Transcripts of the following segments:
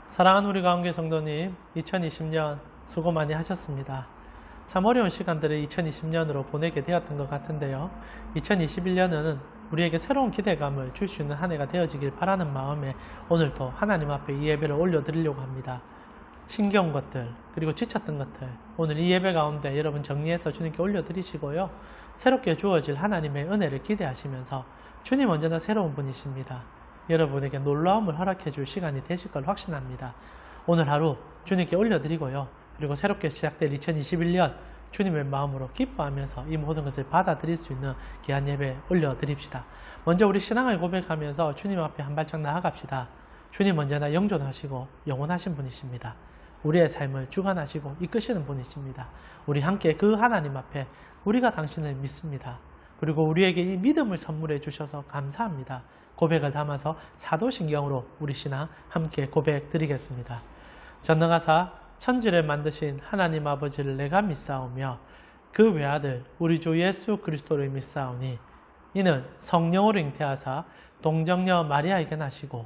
사랑하는 우리 가운데 성도님, 2020년 수고 많이 하셨습니다. 참 어려운 시간들을 2020년으로 보내게 되었던 것 같은데요. 2021년은 우리에게 새로운 기대감을 줄 수 있는 한 해가 되어지길 바라는 마음에 오늘도 하나님 앞에 이 예배를 올려드리려고 합니다. 신겨운 것들, 그리고 지쳤던 것들, 오늘 이 예배 가운데 여러분 정리해서 주님께 올려드리시고요. 새롭게 주어질 하나님의 은혜를 기대하시면서 주님 언제나 새로운 분이십니다. 여러분에게 놀라움을 허락해 줄 시간이 되실 걸 확신합니다. 오늘 하루 주님께 올려드리고요. 그리고 새롭게 시작될 2021년 주님의 마음으로 기뻐하면서 이 모든 것을 받아들일 수 있는 귀한 예배 올려드립시다. 먼저 우리 신앙을 고백하면서 주님 앞에 한 발짝 나아갑시다. 주님 언제나 영존하시고 영원하신 분이십니다. 우리의 삶을 주관하시고 이끄시는 분이십니다. 우리 함께 그 하나님 앞에 우리가 당신을 믿습니다. 그리고 우리에게 이 믿음을 선물해 주셔서 감사합니다. 고백을 담아서 사도신경으로 우리 신앙 함께 고백 드리겠습니다. 전능하사 천지를 만드신 하나님 아버지를 내가 믿사오며 그 외아들 우리 주 예수 그리스도를 믿사오니 이는 성령으로 잉태하사 동정녀 마리아에게 나시고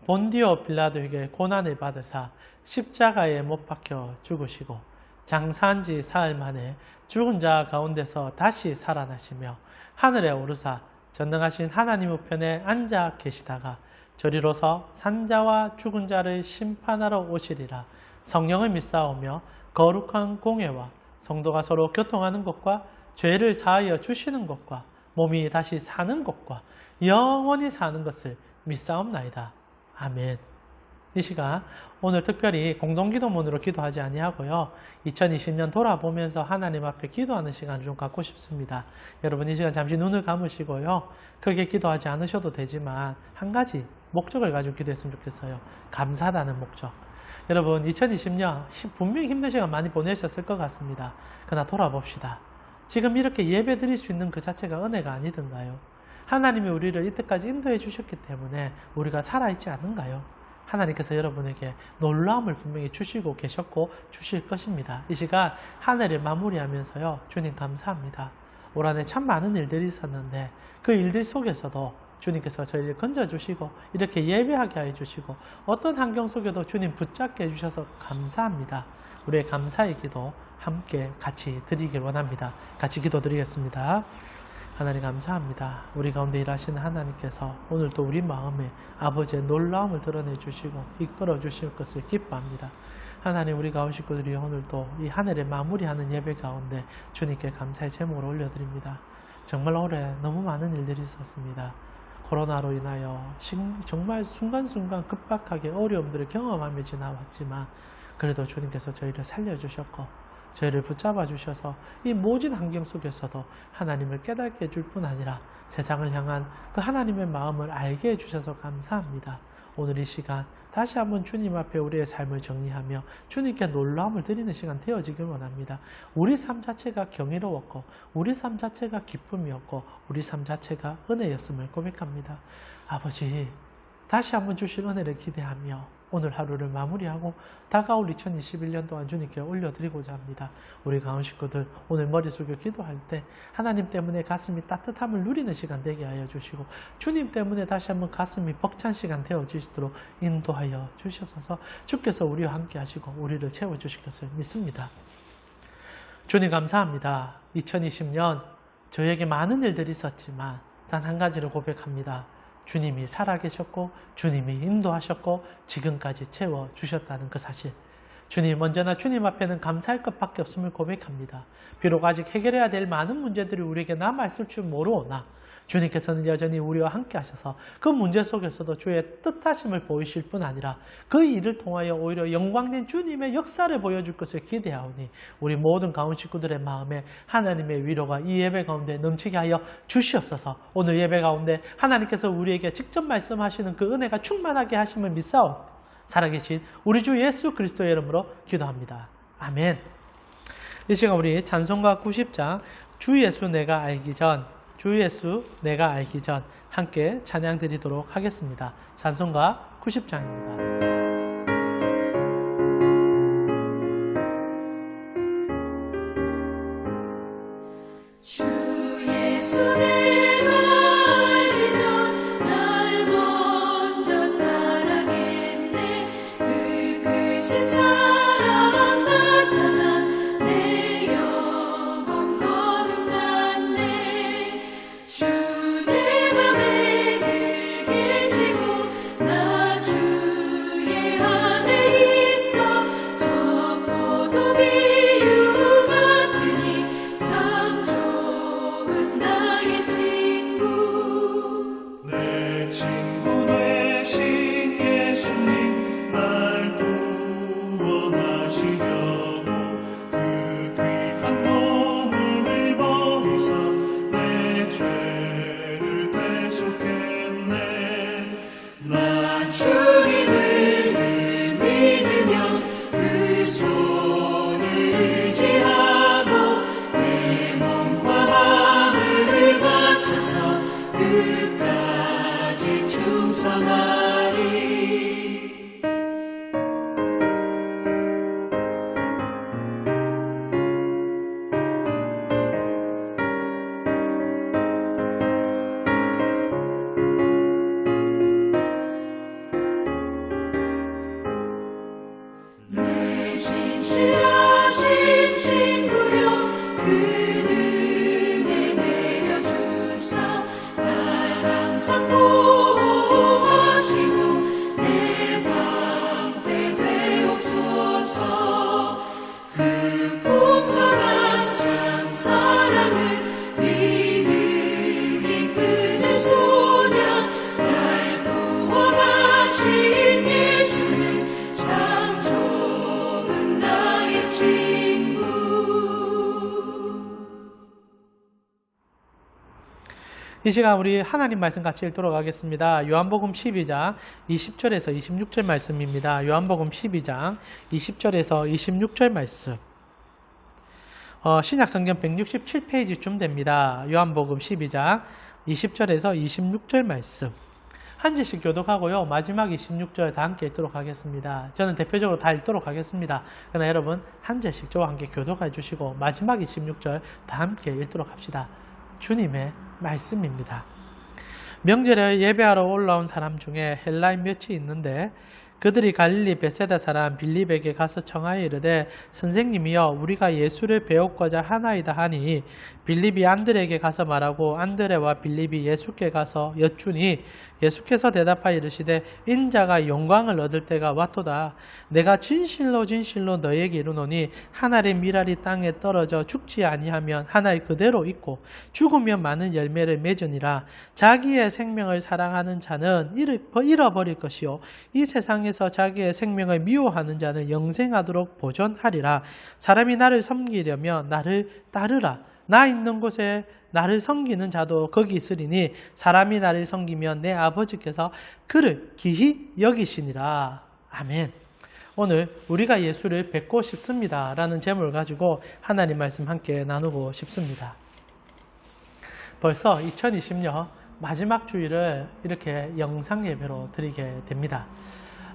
본디오 빌라도에게 고난을 받으사 십자가에 못 박혀 죽으시고 장사한 지 사흘 만에 죽은 자 가운데서 다시 살아나시며 하늘에 오르사 전능하신 하나님 우편에 앉아 계시다가 저리로서 산자와 죽은 자를 심판하러 오시리라. 성령을 믿사오며 거룩한 공회와 성도가 서로 교통하는 것과 죄를 사하여 주시는 것과 몸이 다시 사는 것과 영원히 사는 것을 믿사옵나이다. 아멘. 이 시간 오늘 특별히 공동기도문으로 기도하지 아니하고요. 2020년 돌아보면서 하나님 앞에 기도하는 시간을 좀 갖고 싶습니다. 여러분 이 시간 잠시 눈을 감으시고요. 크게 기도하지 않으셔도 되지만 한 가지 목적을 가지고 기도했으면 좋겠어요. 감사하다는 목적. 여러분 2020년 분명히 힘든 시간 많이 보내셨을 것 같습니다. 그러나 돌아봅시다. 지금 이렇게 예배 드릴 수 있는 그 자체가 은혜가 아니던가요? 하나님이 우리를 이때까지 인도해 주셨기 때문에 우리가 살아있지 않은가요? 하나님께서 여러분에게 놀라움을 분명히 주시고 계셨고 주실 것입니다. 이 시간 한 해를 마무리하면서요. 주님 감사합니다. 올 한 해 참 많은 일들이 있었는데 그 일들 속에서도 주님께서 저희를 건져주시고 이렇게 예배하게 해주시고 어떤 환경 속에도 주님 붙잡게 해주셔서 감사합니다. 우리의 감사의 기도 함께 같이 드리길 원합니다. 같이 기도드리겠습니다. 하나님 감사합니다. 우리 가운데 일하시는 하나님께서 오늘도 우리 마음에 아버지의 놀라움을 드러내 주시고 이끌어 주실 것을 기뻐합니다. 하나님 우리 가운 식구들이 오늘도 이 한 해를 마무리하는 예배 가운데 주님께 감사의 제목을 올려드립니다. 정말 올해 너무 많은 일들이 있었습니다. 코로나로 인하여 정말 순간순간 급박하게 어려움들을 경험하며 지나왔지만 그래도 주님께서 저희를 살려주셨고 저희를 붙잡아 주셔서 이 모진 환경 속에서도 하나님을 깨닫게 해줄 뿐 아니라 세상을 향한 그 하나님의 마음을 알게 해주셔서 감사합니다. 오늘 이 시간 다시 한번 주님 앞에 우리의 삶을 정리하며 주님께 놀라움을 드리는 시간 되어지길 원합니다. 우리 삶 자체가 경이로웠고 우리 삶 자체가 기쁨이었고 우리 삶 자체가 은혜였음을 고백합니다. 아버지 다시 한번 주실 은혜를 기대하며 오늘 하루를 마무리하고 다가올 2021년 동안 주님께 올려드리고자 합니다. 우리 가운 식구들 오늘 머리 숙여 기도할 때 하나님 때문에 가슴이 따뜻함을 누리는 시간 되게 하여 주시고 주님 때문에 다시 한번 가슴이 벅찬 시간 되어지도록 인도하여 주시옵소서. 주께서 우리와 함께 하시고 우리를 채워주실 것을 믿습니다. 주님 감사합니다. 2020년 저에게 많은 일들이 있었지만 단 한 가지를 고백합니다. 주님이 살아계셨고 주님이 인도하셨고 지금까지 채워주셨다는 그 사실. 주님 언제나 주님 앞에는 감사할 것밖에 없음을 고백합니다. 비록 아직 해결해야 될 많은 문제들이 우리에게 남아있을 줄 모르오나 주님께서는 여전히 우리와 함께 하셔서 그 문제 속에서도 주의 뜻하심을 보이실 뿐 아니라 그 일을 통하여 오히려 영광된 주님의 역사를 보여줄 것을 기대하오니 우리 모든 가운 식구들의 마음에 하나님의 위로가 이 예배 가운데 넘치게 하여 주시옵소서. 오늘 예배 가운데 하나님께서 우리에게 직접 말씀하시는 그 은혜가 충만하게 하심을 믿사오. 살아계신 우리 주 예수 그리스도의 이름으로 기도합니다. 아멘. 이 시간 우리 찬송가 90장 주 예수 내가 알기 전 주 예수 내가 알기 전 함께 찬양 드리도록 하겠습니다. 찬송가 90장입니다. 주 예수 내가 알기 전 날 먼저 사랑했네. 그 되신 사랑 나타나 내 영혼 거듭났네. 주 내 맘에 늘 계시고 나 주의 안에 있어. 저 포도 비유 같으니 참 좋은 나의 친구. 내 친구 되신 예수님 날 구원하시려고 그 귀한 몸을 버리사 내 죄를 대속했네. 나 주님을 늘 믿으며 그 손을 의지하고 내 몸과 마음을 바쳐서 끝까지 충성하리. 내 진실하신 친구여 그 은혜 내려주사 날 항상 보호하시고 내 방패 되옵소서. 그 풍성한 참 사랑을 믿음 이끄는 소냐 날 구원하신 예수는 참 좋은 나의 친구. 이 시간 우리 하나님 말씀 같이 읽도록 하겠습니다. 요한복음 12장 20절에서 26절 말씀입니다. 요한복음 12장 20절에서 26절 말씀. 신약성경 167페이지쯤 됩니다. 요한복음 12장 20절에서 26절 말씀. 한 절씩 교독하고요. 마지막 26절 다 함께 읽도록 하겠습니다. 저는 대표적으로 다 읽도록 하겠습니다. 그러나 여러분 한 절씩 저와 함께 교독해 주시고 마지막 26절 다 함께 읽도록 합시다. 주님의 말씀입니다. 명절에 예배하러 올라온 사람 중에 헬라인 몇이 있는데 그들이 갈릴리 베세다 사람 빌립에게 가서 청하여 이르되 선생님이여 우리가 예수를 배우고자 하나이다 하니 빌립이 안드레에게 가서 말하고 안드레와 빌립이 예수께 가서 여쭈니 예수께서 대답하여 이르시되 인자가 영광을 얻을 때가 왔도다. 내가 진실로 진실로 너에게 이르노니 하나의 밀알이 땅에 떨어져 죽지 아니하면 하나의 그대로 있고 죽으면 많은 열매를 맺으니라. 자기의 생명을 사랑하는 자는 잃어버릴 것이요 이 세상에서 자기의 생명을 미워하는 자는 영생하도록 보존하리라. 사람이 나를 섬기려면 나를 따르라. 나 있는 곳에 나를 섬기는 자도 거기 있으리니 사람이 나를 섬기면 내 아버지께서 그를 기히 여기시니라. 아멘. 오늘 우리가 예수를 뵙고 싶습니다 라는 제목을 가지고 하나님 말씀 함께 나누고 싶습니다. 벌써 2020년 마지막 주일을 이렇게 영상 예배로 드리게 됩니다.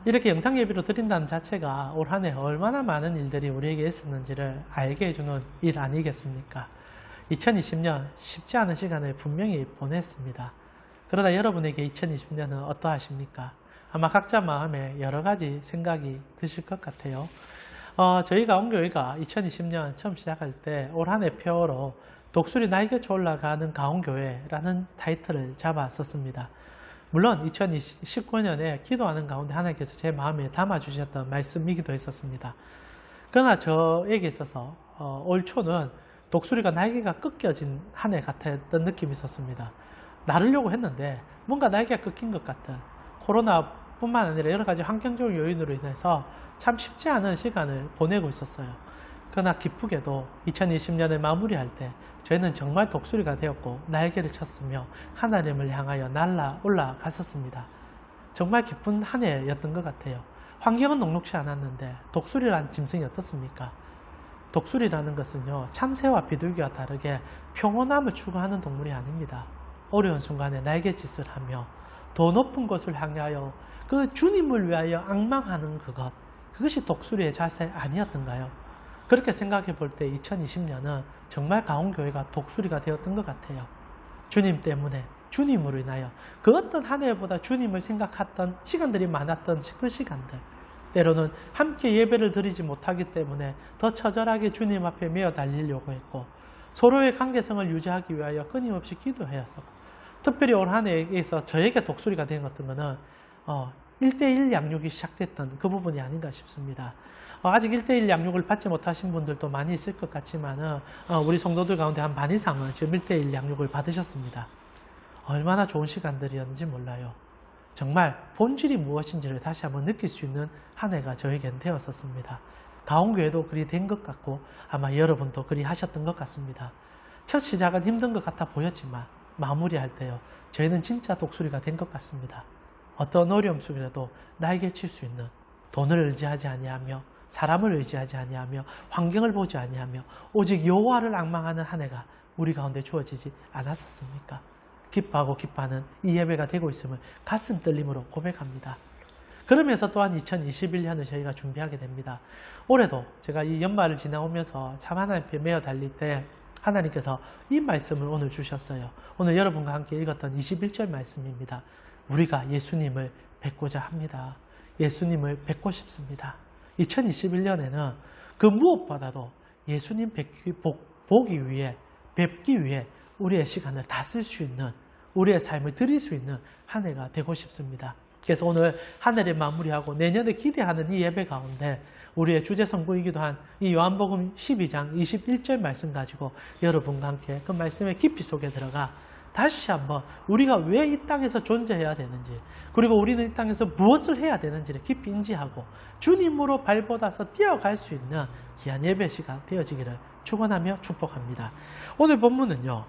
이렇게 영상 예배로 드린다는 자체가 올 한 해 얼마나 많은 일들이 우리에게 있었는지를 알게 해주는 일 아니겠습니까? 2020년 쉽지 않은 시간을 분명히 보냈습니다. 그러다 여러분에게 2020년은 어떠하십니까? 아마 각자 마음에 여러 가지 생각이 드실 것 같아요. 저희가 온교회가 2020년 처음 시작할 때 올 한 해 표어로 독수리 날개쳐 올라가는 가온교회라는 타이틀을 잡았었습니다. 물론 2019년에 기도하는 가운데 하나님께서 제 마음에 담아주셨던 말씀이기도 했었습니다. 그러나 저에게 있어서 올 초는 독수리가 날개가 꺾여진 한 해 같았던 느낌이 있었습니다. 나르려고 했는데 뭔가 날개가 꺾인 것 같은 코로나뿐만 아니라 여러 가지 환경적 요인으로 인해서 참 쉽지 않은 시간을 보내고 있었어요. 그러나 기쁘게도 2020년을 마무리할 때 저희는 정말 독수리가 되었고 날개를 쳤으며 하나님을 향하여 날아 올라갔었습니다. 정말 기쁜 한 해였던 것 같아요. 환경은 녹록지 않았는데 독수리라는 짐승이 어떻습니까? 독수리라는 것은요, 참새와 비둘기와 다르게 평온함을 추구하는 동물이 아닙니다. 어려운 순간에 날갯짓을 하며 더 높은 곳을 향하여 그 주님을 위하여 앙망하는 그것이 독수리의 자세 아니었던가요? 그렇게 생각해 볼 때 2020년은 정말 가온교회가 독수리가 되었던 것 같아요. 주님 때문에, 주님으로 인하여 그 어떤 한 해보다 주님을 생각했던 시간들이 많았던 그 시간들, 때로는 함께 예배를 드리지 못하기 때문에 더 처절하게 주님 앞에 매어 달리려고 했고 서로의 관계성을 유지하기 위하여 끊임없이 기도해서 특별히 올 한 해에 있어 저에게 독수리가 된 어떤 거는 1대1 양육이 시작됐던 그 부분이 아닌가 싶습니다. 아직 1대1 양육을 받지 못하신 분들도 많이 있을 것 같지만 우리 성도들 가운데 한 반 이상은 지금 1대1 양육을 받으셨습니다. 얼마나 좋은 시간들이었는지 몰라요. 정말 본질이 무엇인지를 다시 한번 느낄 수 있는 한 해가 저에겐 되었었습니다. 가온교회도 그리 된 것 같고 아마 여러분도 그리 하셨던 것 같습니다. 첫 시작은 힘든 것 같아 보였지만 마무리할 때요. 저희는 진짜 독수리가 된 것 같습니다. 어떤 어려움 속이라도 날개 칠 수 있는 돈을 의지하지 아니하며 사람을 의지하지 아니하며 환경을 보지 아니하며 오직 여호와를 앙망하는 한 해가 우리 가운데 주어지지 않았었습니까? 기뻐하고 기뻐하는 이 예배가 되고 있음을 가슴 떨림으로 고백합니다. 그러면서 또한 2021년을 저희가 준비하게 됩니다. 올해도 제가 이 연말을 지나오면서 참 하나님께 매어 달릴 때 하나님께서 이 말씀을 오늘 주셨어요. 오늘 여러분과 함께 읽었던 21절 말씀입니다. 우리가 예수님을 뵙고자 합니다. 예수님을 뵙고 싶습니다. 2021년에는 그 무엇보다도 예수님 보기 위해, 뵙기 위해 우리의 시간을 다 쓸 수 있는, 우리의 삶을 드릴 수 있는 한 해가 되고 싶습니다. 그래서 오늘 한 해를 마무리하고 내년에 기대하는 이 예배 가운데 우리의 주제 성구이기도 한 이 요한복음 12장 21절 말씀 가지고 여러분과 함께 그 말씀의 깊이 속에 들어가 다시 한번 우리가 왜 이 땅에서 존재해야 되는지, 그리고 우리는 이 땅에서 무엇을 해야 되는지를 깊이 인지하고 주님으로 발돋아서 뛰어갈 수 있는 귀한 예배 시간 되어지기를 축원하며 축복합니다. 오늘 본문은요,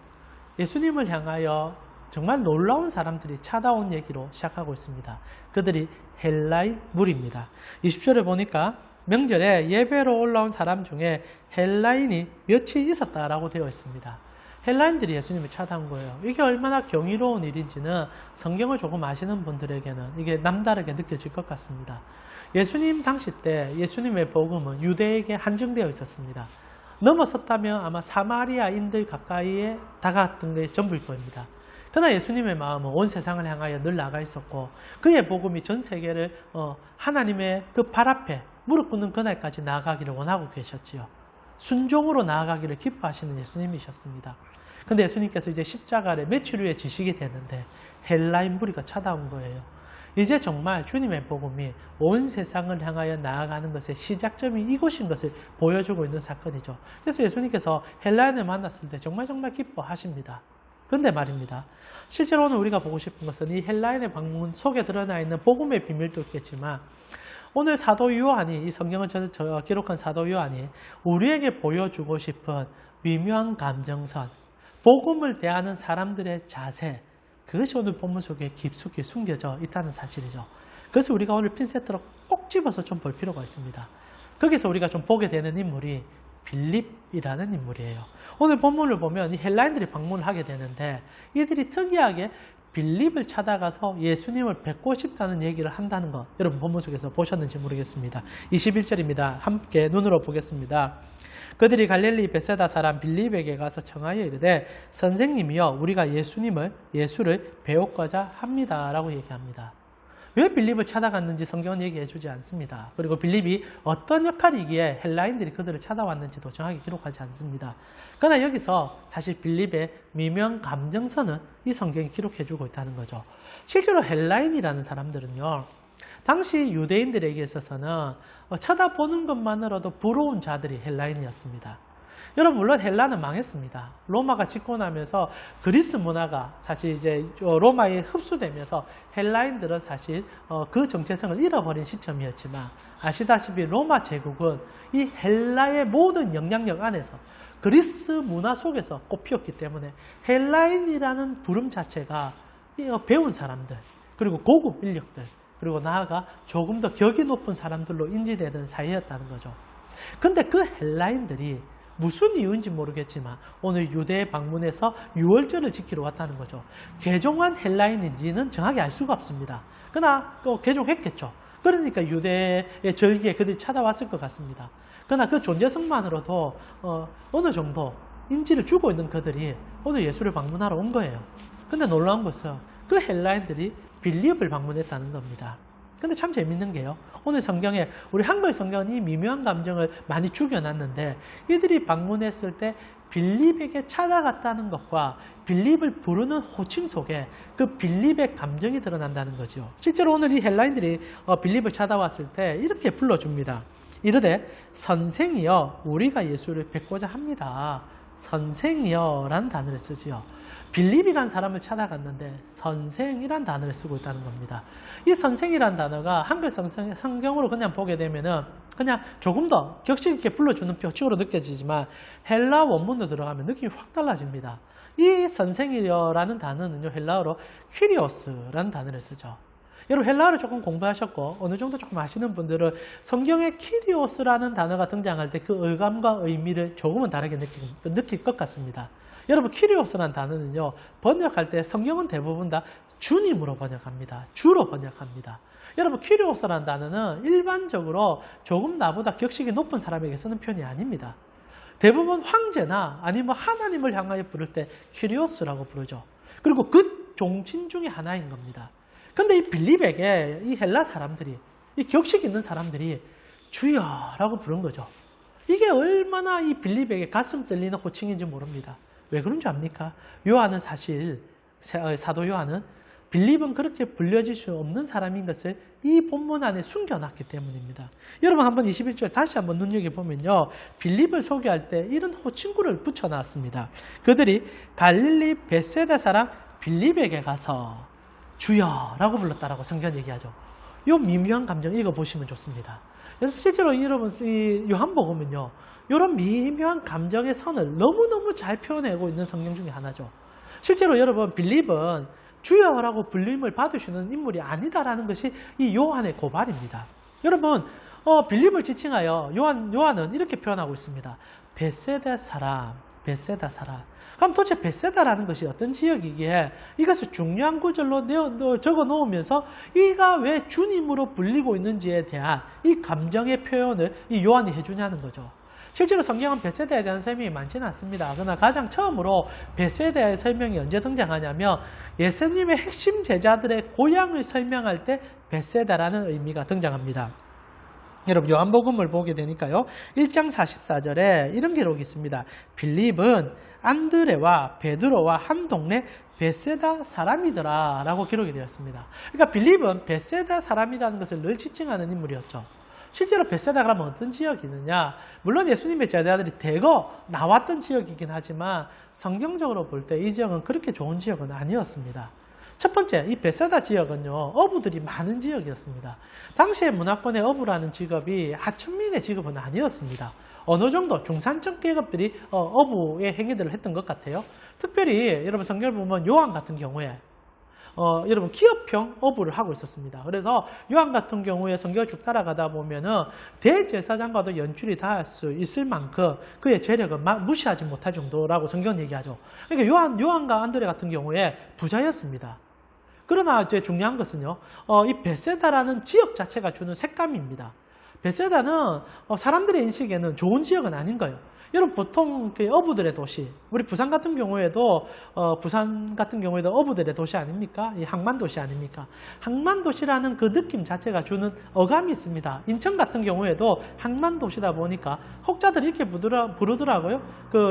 예수님을 향하여 정말 놀라운 사람들이 찾아온 얘기로 시작하고 있습니다. 그들이 헬라인 무리입니다. 20절에 보니까 명절에 예배로 올라온 사람 중에 헬라인이 며칠 있었다라고 되어 있습니다. 헬라인들이 예수님을 찾아온 거예요. 이게 얼마나 경이로운 일인지는 성경을 조금 아시는 분들에게는 이게 남다르게 느껴질 것 같습니다. 예수님 당시 때 예수님의 복음은 유대에게 한정되어 있었습니다. 넘어섰다면 아마 사마리아인들 가까이에 다가갔던 게 전부일 겁니다. 그러나 예수님의 마음은 온 세상을 향하여 늘 나가 있었고 그의 복음이 전 세계를 하나님의 그 발 앞에 무릎 꿇는 그날까지 나아가기를 원하고 계셨지요. 순종으로 나아가기를 기뻐하시는 예수님이셨습니다. 근데 예수님께서 이제 십자가를 며칠 후에 지시게 되는데 헬라인 무리가 찾아온 거예요. 이제 정말 주님의 복음이 온 세상을 향하여 나아가는 것의 시작점이 이곳인 것을 보여주고 있는 사건이죠. 그래서 예수님께서 헬라인을 만났을 때 정말 기뻐하십니다. 그런데 말입니다. 실제로 오늘 우리가 보고 싶은 것은 이 헬라인의 방문 속에 드러나 있는 복음의 비밀도 있겠지만 오늘 사도 요한이, 이 성경을 기록한 사도 요한이 우리에게 보여주고 싶은 미묘한 감정선, 복음을 대하는 사람들의 자세, 그것이 오늘 본문 속에 깊숙이 숨겨져 있다는 사실이죠. 그래서 우리가 오늘 핀셋으로 꼭 집어서 좀 볼 필요가 있습니다. 거기서 우리가 좀 보게 되는 인물이 빌립이라는 인물이에요. 오늘 본문을 보면 이 헬라인들이 방문을 하게 되는데 이들이 특이하게 빌립을 찾아가서 예수님을 뵙고 싶다는 얘기를 한다는 것, 여러분 본문 속에서 보셨는지 모르겠습니다. 21절입니다. 함께 눈으로 보겠습니다. 그들이 갈릴리 베세다 사람 빌립에게 가서 청하여 이르되 선생님이여 우리가 예수를 배우고자 합니다 라고 얘기합니다. 왜 빌립을 찾아갔는지 성경은 얘기해 주지 않습니다. 그리고 빌립이 어떤 역할이기에 헬라인들이 그들을 찾아왔는지도 정확히 기록하지 않습니다. 그러나 여기서 사실 빌립의 미묘한 감정선은 이 성경이 기록해 주고 있다는 거죠. 실제로 헬라인이라는 사람들은요, 당시 유대인들에게 있어서는 쳐다보는 것만으로도 부러운 자들이 헬라인이었습니다. 여러분 물론 헬라는 망했습니다. 로마가 짓고 나면서 그리스 문화가 사실 이제 로마에 흡수되면서 헬라인들은 사실 그 정체성을 잃어버린 시점이었지만 아시다시피 로마 제국은 이 헬라의 모든 영향력 안에서 그리스 문화 속에서 꽃피었기 때문에 헬라인이라는 부름 자체가 배운 사람들, 그리고 고급 인력들, 그리고 나아가 조금 더 격이 높은 사람들로 인지되던 사이였다는 거죠. 근데 그 헬라인들이 무슨 이유인지 모르겠지만 오늘 유대에 방문해서 유월절을 지키러 왔다는 거죠. 개종한 헬라인인지는 정확히 알 수가 없습니다. 그러나 개종했겠죠. 그러니까 유대의 절기에 그들이 찾아왔을 것 같습니다. 그러나 그 존재성만으로도 어느 정도 인지를 주고 있는 그들이 오늘 예수를 방문하러 온 거예요. 근데 놀라운 것은 그 헬라인들이 빌립을 방문했다는 겁니다. 근데 참 재밌는 게요. 오늘 성경에 우리 한글 성경은 이 미묘한 감정을 많이 죽여놨는데 이들이 방문했을 때 빌립에게 찾아갔다는 것과 빌립을 부르는 호칭 속에 그 빌립의 감정이 드러난다는 거죠. 실제로 오늘 이 헬라인들이 빌립을 찾아왔을 때 이렇게 불러줍니다. 이르되 선생이여 우리가 예수를 뵙고자 합니다. 선생이여 라는 단어를 쓰지요. 빌립이란 사람을 찾아갔는데 선생이란 단어를 쓰고 있다는 겁니다. 이 선생이란 단어가 한글 성경으로 그냥 보게 되면은 그냥 조금 더 격식 있게 불러주는 표식으로 느껴지지만 헬라 원문도 들어가면 느낌이 확 달라집니다. 이 선생이여라는 단어는요, 헬라어로 퀴리오스라는 단어를 쓰죠. 여러분 헬라어를 조금 공부하셨고 어느 정도 조금 아시는 분들은 성경에 키리오스라는 단어가 등장할 때 그 의감과 의미를 조금은 다르게 느낄 것 같습니다. 여러분 키리오스라는 단어는요, 번역할 때 성경은 대부분 다 주님으로 번역합니다. 주로 번역합니다. 여러분 키리오스라는 단어는 일반적으로 조금 나보다 격식이 높은 사람에게 쓰는 표현이 아닙니다. 대부분 황제나 아니면 하나님을 향하여 부를 때 키리오스라고 부르죠. 그리고 그 종친 중에 하나인 겁니다. 근데 이 빌립에게 이 헬라 사람들이, 이 격식 있는 사람들이 주여라고 부른 거죠. 이게 얼마나 이 빌립에게 가슴 떨리는 호칭인지 모릅니다. 왜 그런 줄 압니까? 요한은 사실, 사도 요한은 빌립은 그렇게 불려질 수 없는 사람인 것을 이 본문 안에 숨겨놨기 때문입니다. 여러분 한번 21절 다시 한번 눈여겨보면요, 빌립을 소개할 때 이런 호칭구를 붙여놨습니다. 그들이 갈릴리 벳세다 사람 빌립에게 가서 주여라고 불렀다라고 성경 얘기하죠. 이 미묘한 감정 읽어보시면 좋습니다. 그래서 실제로 여러분 이 요한복음은요, 이런 미묘한 감정의 선을 너무너무 잘 표현하고 있는 성경 중에 하나죠. 실제로 여러분 빌립은 주여라고 불림을 받으시는 인물이 아니다라는 것이 이 요한의 고발입니다. 여러분 빌립을 지칭하여 요한은 이렇게 표현하고 있습니다. 벳세다 사람, 벳세다 사람. 그럼 도대체 벳세다라는 것이 어떤 지역이기에 이것을 중요한 구절로 적어 놓으면서 이가 왜 주님으로 불리고 있는지에 대한 이 감정의 표현을 이 요한이 해주냐는 거죠. 실제로 성경은 벳세다에 대한 설명이 많지는 않습니다. 그러나 가장 처음으로 벳세다의 설명이 언제 등장하냐면 예수님의 핵심 제자들의 고향을 설명할 때 벳세다라는 의미가 등장합니다. 여러분 요한복음을 보게 되니까요, 1장 44절에 이런 기록이 있습니다. 빌립은 안드레와 베드로와 한 동네 벳세다 사람이더라 라고 기록이 되었습니다. 그러니까 빌립은 벳세다 사람이라는 것을 늘 지칭하는 인물이었죠. 실제로 벳세다가 그러면 어떤 지역이느냐, 물론 예수님의 제자들이 대거 나왔던 지역이긴 하지만 성경적으로 볼 때 이 지역은 그렇게 좋은 지역은 아니었습니다. 첫 번째, 이 벳세다 지역은요, 어부들이 많은 지역이었습니다. 당시에 문화권의 어부라는 직업이 하층민의 직업은 아니었습니다. 어느 정도 중산층 계급들이 어부의 행위들을 했던 것 같아요. 특별히 여러분 성경을 보면 요한 같은 경우에 여러분 기업형 어부를 하고 있었습니다. 그래서 요한 같은 경우에 성경을 쭉 따라가다 보면은 대제사장과도 연출이 닿을 수 있을 만큼 그의 재력을 무시하지 못할 정도라고 성경은 얘기하죠. 그러니까 요한과 안드레 같은 경우에 부자였습니다. 그러나 이제 중요한 것은요, 이 벳세다라는 지역 자체가 주는 색감입니다. 벳세다는 사람들의 인식에는 좋은 지역은 아닌 거예요. 여러분 보통 어부들의 도시, 우리 부산 같은 경우에도 어부들의 도시 아닙니까? 이 항만도시 아닙니까? 항만도시라는 그 느낌 자체가 주는 어감이 있습니다. 인천 같은 경우에도 항만도시다 보니까 혹자들이 이렇게 부르더라고요.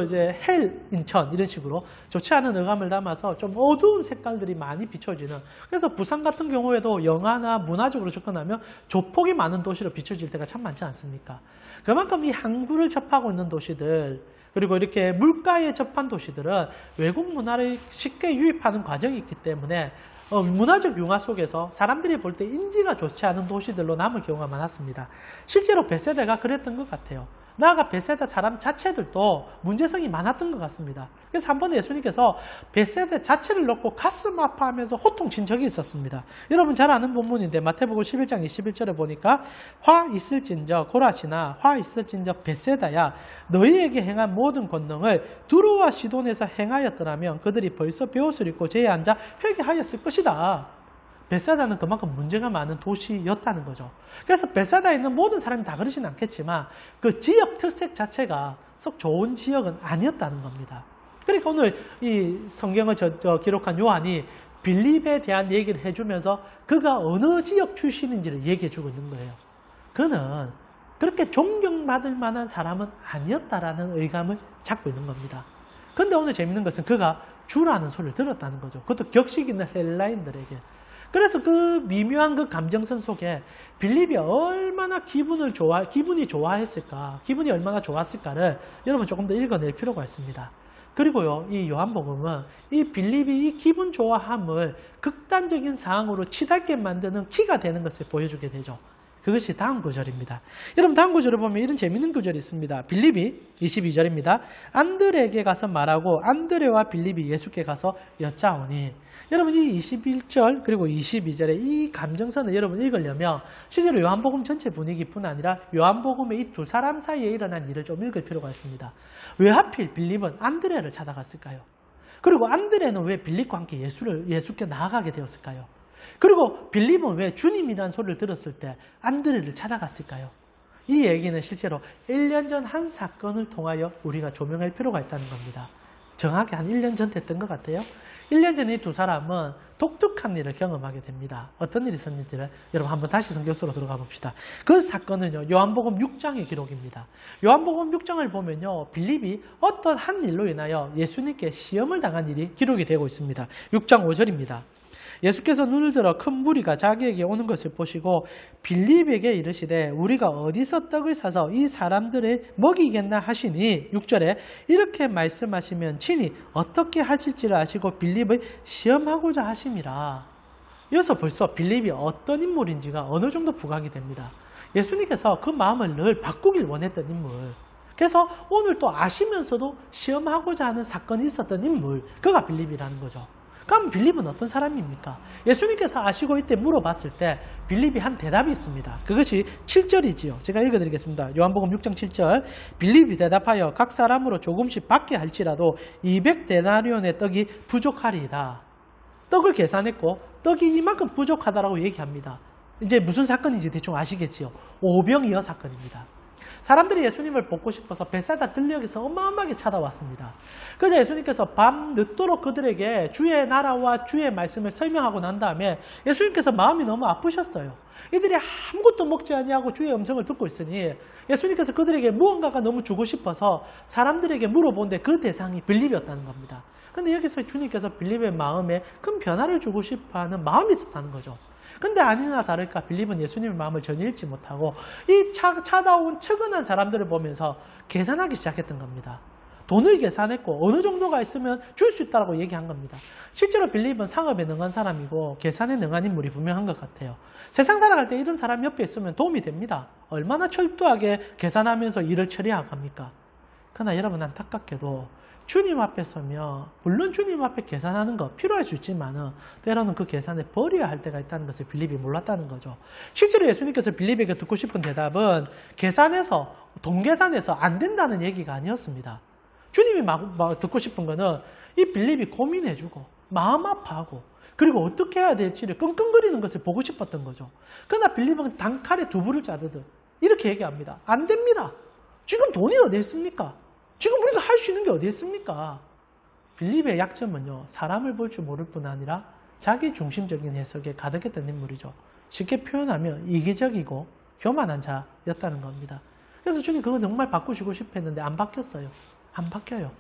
이제 헬 인천 이런 식으로 좋지 않은 어감을 담아서 좀 어두운 색깔들이 많이 비춰지는. 그래서 부산 같은 경우에도 영화나 문화적으로 접근하면 조폭이 많은 도시로 비춰질 때가 참 많지 않습니까? 그만큼 이 항구를 접하고 있는 도시들, 그리고 이렇게 물가에 접한 도시들은 외국 문화를 쉽게 유입하는 과정이 있기 때문에 문화적 융화 속에서 사람들이 볼 때 인지가 좋지 않은 도시들로 남을 경우가 많았습니다. 실제로 벳세다가 그랬던 것 같아요. 나아가 벳세다 사람 자체들도 문제성이 많았던 것 같습니다. 그래서 한 번 예수님께서 벳세다 자체를 놓고 가슴 아파하면서 호통친 적이 있었습니다. 여러분 잘 아는 본문인데 마태복음 11장 21절에 보니까 화 있을진저 고라시나 화 있을진저 벳세다야, 너희에게 행한 모든 권능을 두로와 시돈에서 행하였더라면 그들이 벌써 벼옷을 입고 제에 앉아 회개하였을 것이다. 벳세다는 그만큼 문제가 많은 도시였다는 거죠. 그래서 벳세다에 있는 모든 사람이 다 그러지는 않겠지만 그 지역 특색 자체가 썩 좋은 지역은 아니었다는 겁니다. 그러니까 오늘 이 성경을 기록한 요한이 빌립에 대한 얘기를 해주면서 그가 어느 지역 출신인지를 얘기해주고 있는 거예요. 그는 그렇게 존경받을 만한 사람은 아니었다라는 의감을 잡고 있는 겁니다. 그런데 오늘 재밌는 것은 그가 주라는 소리를 들었다는 거죠. 그것도 격식 있는 헬라인들에게. 그래서 그 미묘한 그 감정선 속에 빌립이 얼마나 기분이 좋아했을까, 기분이 얼마나 좋았을까를 여러분 조금 더 읽어낼 필요가 있습니다. 그리고요, 이 요한복음은 이 빌립이 이 기분 좋아함을 극단적인 상황으로 치닫게 만드는 키가 되는 것을 보여주게 되죠. 그것이 다음 구절입니다. 여러분 다음 구절을 보면 이런 재밌는 구절이 있습니다. 빌립이 22절입니다. 안드레에게 가서 말하고 안드레와 빌립이 예수께 가서 여짜오니. 여러분 이 21절 그리고 22절의 이 감정선을 여러분 읽으려면 실제로 요한복음 전체 분위기뿐 아니라 요한복음의 이 두 사람 사이에 일어난 일을 좀 읽을 필요가 있습니다. 왜 하필 빌립은 안드레를 찾아갔을까요? 그리고 안드레는 왜 빌립과 함께 예수께 나아가게 되었을까요? 그리고 빌립은 왜 주님이라는 소리를 들었을 때 안드레를 찾아갔을까요? 이 얘기는 실제로 1년 전 한 사건을 통하여 우리가 조명할 필요가 있다는 겁니다. 정확히 한 1년 전 됐던 것 같아요. 1년 전에 이 두 사람은 독특한 일을 경험하게 됩니다. 어떤 일이 있었는지를 여러분 한번 다시 성경 속으로 들어가 봅시다. 그 사건은요, 요한복음 6장의 기록입니다. 요한복음 6장을 보면요, 빌립이 어떤 한 일로 인하여 예수님께 시험을 당한 일이 기록이 되고 있습니다. 6장 5절입니다. 예수께서 눈을 들어 큰 무리가 자기에게 오는 것을 보시고 빌립에게 이르시되 우리가 어디서 떡을 사서 이 사람들을 먹이겠나 하시니 6절에 이렇게 말씀하시면 친히 어떻게 하실지를 아시고 빌립을 시험하고자 하심이라. 여기서 벌써 빌립이 어떤 인물인지가 어느 정도 부각이 됩니다. 예수님께서 그 마음을 늘 바꾸길 원했던 인물, 그래서 오늘 또 아시면서도 시험하고자 하는 사건이 있었던 인물, 그가 빌립이라는 거죠. 그럼 빌립은 어떤 사람입니까? 예수님께서 아시고 이때 물어봤을 때 빌립이 한 대답이 있습니다. 그것이 7절이지요. 제가 읽어드리겠습니다. 요한복음 6장 7절. 빌립이 대답하여 각 사람으로 조금씩 받게 할지라도 200데나리온의 떡이 부족하리이다. 떡을 계산했고 떡이 이만큼 부족하다라고 얘기합니다. 이제 무슨 사건인지 대충 아시겠지요. 오병이어 사건입니다. 사람들이 예수님을 보고 싶어서 벳사다 들녘에서 어마어마하게 찾아왔습니다. 그래서 예수님께서 밤 늦도록 그들에게 주의 나라와 주의 말씀을 설명하고 난 다음에 예수님께서 마음이 너무 아프셨어요. 이들이 아무것도 먹지 아니하고 주의 음성을 듣고 있으니 예수님께서 그들에게 무언가가 너무 주고 싶어서 사람들에게 물어본데 그 대상이 빌립이었다는 겁니다. 근데 여기서 주님께서 빌립의 마음에 큰 변화를 주고 싶어하는 마음이 있었다는 거죠. 근데 아니나 다를까 빌립은 예수님의 마음을 전혀 읽지 못하고 이 찾아온 측은한 사람들을 보면서 계산하기 시작했던 겁니다. 돈을 계산했고 어느 정도가 있으면 줄 수 있다고 얘기한 겁니다. 실제로 빌립은 상업에 능한 사람이고 계산에 능한 인물이 분명한 것 같아요. 세상 살아갈 때 이런 사람 옆에 있으면 도움이 됩니다. 얼마나 철두하게 계산하면서 일을 처리합니까? 그러나 여러분 안타깝게도 주님 앞에 서면 물론 주님 앞에 계산하는 거 필요할 수 있지만 때로는 그 계산을 버려야 할 때가 있다는 것을 빌립이 몰랐다는 거죠. 실제로 예수님께서 빌립에게 듣고 싶은 대답은 돈 계산해서 안 된다는 얘기가 아니었습니다. 주님이 듣고 싶은 거는 이 빌립이 고민해주고 마음 아파하고 그리고 어떻게 해야 될지를 끙끙거리는 것을 보고 싶었던 거죠. 그러나 빌립은 단칼에 두부를 짜듯 이렇게 얘기합니다. 안 됩니다. 지금 돈이 어디 있습니까? 지금 우리가 할 수 있는 게 어디 있습니까? 빌립의 약점은요, 사람을 볼 줄 모를 뿐 아니라 자기 중심적인 해석에 가득했던 인물이죠. 쉽게 표현하면 이기적이고 교만한 자였다는 겁니다. 그래서 주님 그거 정말 바꾸시고 싶어 했는데 안 바뀌었어요. 안 바뀌어요.